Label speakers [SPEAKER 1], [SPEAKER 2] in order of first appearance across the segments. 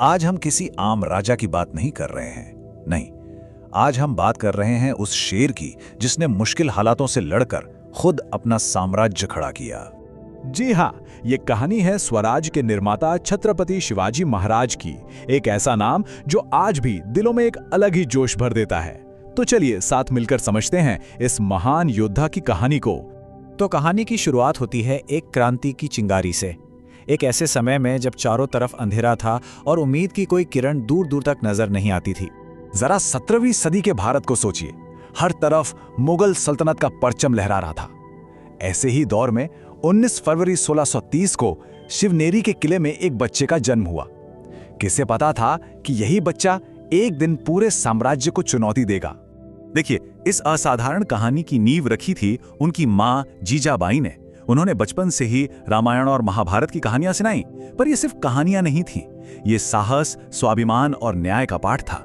[SPEAKER 1] आज हम किसी आम राजा की बात नहीं कर रहे हैं, नहीं। आज हम बात कर रहे हैं उस शेर की जिसने मुश्किल हालातों से लड़कर खुद अपना साम्राज्य खड़ा किया।
[SPEAKER 2] जी हाँ, ये कहानी है स्वराज के निर्माता छत्रपति शिवाजी महाराज की। एक ऐसा नाम जो आज भी दिलों में एक अलग ही जोश भर देता है। तो चलिए साथ मिलकर समझते हैं इस महान योद्धा की कहानी को।
[SPEAKER 3] तो कहानी की शुरुआत होती है एक क्रांति की चिंगारी से। एक ऐसे समय में जब चारों तरफ अंधेरा था और उम्मीद की कोई किरण दूर दूर तक नजर नहीं आती थी।
[SPEAKER 2] जरा 17वीं सदी के भारत को सोचिए, हर तरफ मुगल सल्तनत का परचम लहरा रहा था। ऐसे ही दौर में 19 फरवरी 1630 को शिवनेरी के किले में एक बच्चे का जन्म हुआ। किसे पता था कि यही बच्चा एक दिन पूरे साम्राज्य को चुनौती देगा।
[SPEAKER 1] देखिए, इस असाधारण कहानी की नींव रखी थी उनकी मां जीजाबाई ने। उन्होंने बचपन से ही रामायण और महाभारत की कहानियां सुनाई, पर ये सिर्फ कहानियां नहीं थीं। ये साहस, स्वाभिमान और न्याय का पाठ था।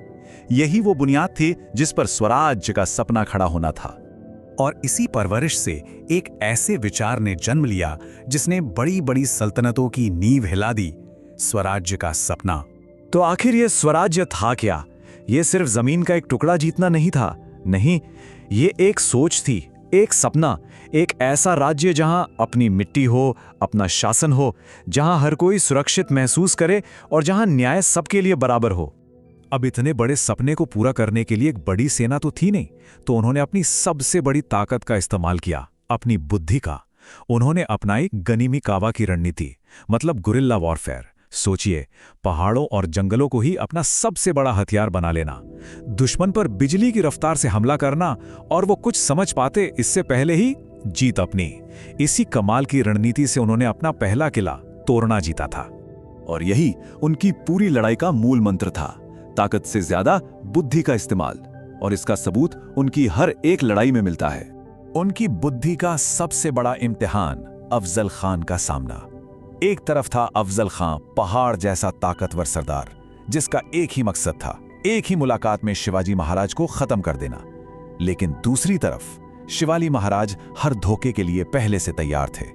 [SPEAKER 1] यही वो बुनियाद थी जिस पर स्वराज्य का सपना खड़ा होना था।
[SPEAKER 4] और इसी परवरिश से एक ऐसे विचार ने जन्म लिया जिसने बड़ी बड़ी सल्तनतों की नींव हिला दी, स्वराज्य का सपना।
[SPEAKER 2] तो आखिर ये स्वराज्य था क्या? ये सिर्फ जमीन का एक टुकड़ा जीतना नहीं था। नहीं, ये एक सोच थी, एक सपना, एक ऐसा राज्य जहां अपनी मिट्टी हो, अपना शासन हो, जहां हर कोई सुरक्षित महसूस करे और जहां न्याय सबके लिए बराबर हो। अब इतने बड़े सपने को पूरा करने के लिए एक बड़ी सेना तो थी नहीं, तो उन्होंने अपनी सबसे बड़ी ताकत का इस्तेमाल किया, अपनी बुद्धि का। उन्होंने अपनाई गनीमी कावा की रणनीति, मतलब गुरिल्ला वॉरफेयर। सोचिए, पहाड़ों और जंगलों को ही अपना सबसे बड़ा हथियार बना लेना, दुश्मन पर बिजली की रफ्तार से हमला करना और वो कुछ समझ पाते इससे पहले ही जीत अपनी। इसी कमाल की रणनीति से उन्होंने अपना पहला किला तोरना जीता था।
[SPEAKER 5] और यही उनकी पूरी लड़ाई का मूल मंत्र था, ताकत से ज्यादा बुद्धि का इस्तेमाल। और इसका सबूत उनकी हर एक लड़ाई में मिलता है।
[SPEAKER 1] उनकी बुद्धि का सबसे बड़ा इम्तिहान अफजल खान का सामना। एक तरफ था अफजल खान, पहाड़ जैसा ताकतवर सरदार, जिसका एक ही मकसद था, एक ही मुलाकात में शिवाजी महाराज को खत्म कर देना। लेकिन दूसरी तरफ शिवाजी महाराज हर धोखे के लिए पहले से तैयार थे।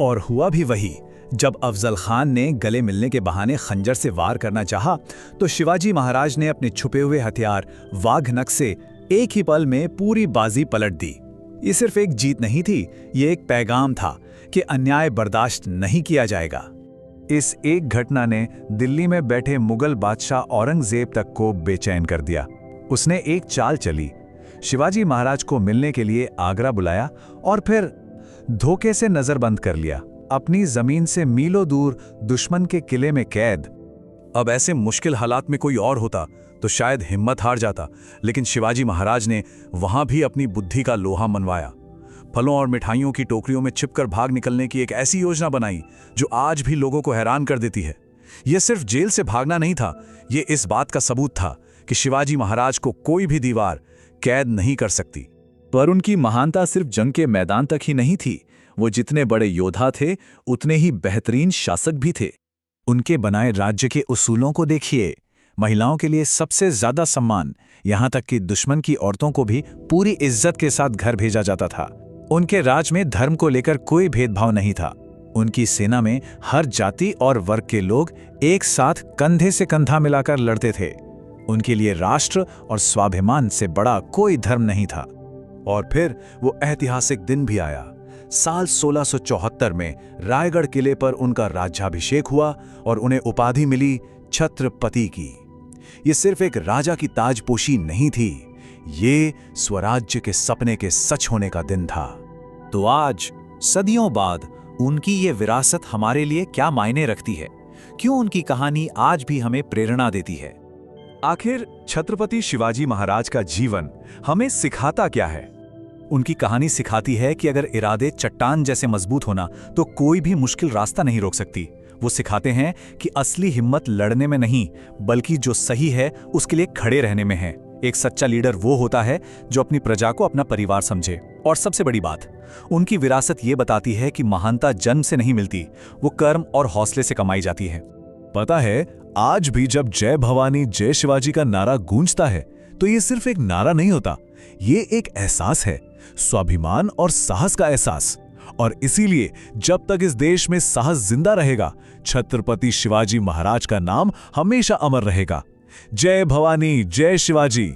[SPEAKER 4] और हुआ भी वही। जब अफजल खान ने गले मिलने के बहाने खंजर से वार करना चाहा, तो शिवाजी महाराज ने अपने छुपे हुए हथियार वाघनख से एक ही पल में पूरी बाजी पलट दी। ये सिर्फ एक जीत नहीं थी, ये एक पैगाम था कि अन्याय बर्दाश्त नहीं किया जाएगा।
[SPEAKER 2] इस एक घटना ने दिल्ली में बैठे मुगल बादशाह औरंगजेब तक को बेचैन कर दिया। उसने एक चाल चली, शिवाजी महाराज को मिलने के लिए आगरा बुलाया और फिर धोखे से नजरबंद कर लिया, अपनी जमीन से मीलों दूर दुश्मन के किले में कैद। अब ऐसे मुश्किल हालात में कोई और होता तो शायद हिम्मत हार जाता, लेकिन शिवाजी महाराज ने वहां भी अपनी बुद्धि का लोहा मनवाया। फलों और मिठाइयों की टोकरियों में छिपकर भाग निकलने की एक ऐसी योजना बनाई जो आज भी लोगों को हैरान कर देती है। यह सिर्फ जेल से भागना नहीं था, यह इस बात का सबूत था कि शिवाजी महाराज को कोई भी दीवार कैद नहीं कर सकती। पर उनकी महानता सिर्फ जंग के मैदान तक ही नहीं थी। वो जितने बड़े योद्धा थे, उतने ही बेहतरीन शासक भी थे। उनके बनाए राज्य के उसूलों को देखिए, महिलाओं के लिए सबसे ज्यादा सम्मान, यहां तक कि दुश्मन की औरतों को भी पूरी इज्जत के साथ घर भेजा जाता था। उनके राज में धर्म को लेकर कोई भेदभाव नहीं था। उनकी सेना में हर जाति और वर्ग के लोग एक साथ कंधे से कंधा मिलाकर लड़ते थे। उनके लिए राष्ट्र और स्वाभिमान से बड़ा कोई धर्म नहीं था। और फिर वो ऐतिहासिक दिन भी आया। साल 1674 में रायगढ़ किले पर उनका राज्याभिषेक हुआ और उन्हें उपाधि मिली छत्रपति की। ये सिर्फ एक राजा की ताजपोशी नहीं थी, ये स्वराज्य के सपने के सच होने का दिन था।
[SPEAKER 3] तो आज सदियों बाद उनकी ये विरासत हमारे लिए क्या मायने रखती है? क्यों उनकी कहानी आज भी हमें प्रेरणा देती है?
[SPEAKER 2] आखिर छत्रपति शिवाजी महाराज का जीवन हमें सिखाता क्या है?
[SPEAKER 4] उनकी कहानी सिखाती है कि अगर इरादे चट्टान जैसे मजबूत होना तो कोई भी मुश्किल रास्ता नहीं रोक सकती। वो सिखाते हैं कि असली हिम्मत लड़ने में नहीं, बल्कि जो सही है उसके लिए खड़े रहने में है। एक सच्चा लीडर वो होता है जो अपनी प्रजा को अपना परिवार समझे। और सबसे बड़ी बात, उनकी विरासत ये बताती है कि महानता जन्म से नहीं मिलती, वो कर्म और हौसले से कमाई जाती है।
[SPEAKER 2] पता है, आज भी जब जय भवानी जय शिवाजी का नारा गूंजता है तो ये सिर्फ एक नारा नहीं होता, ये एक एहसास है, स्वाभिमान और साहस का एहसास। और इसीलिए जब तक इस देश में साहस जिंदा रहेगा, छत्रपति शिवाजी महाराज का नाम हमेशा अमर रहेगा। जय भवानी, जय शिवाजी।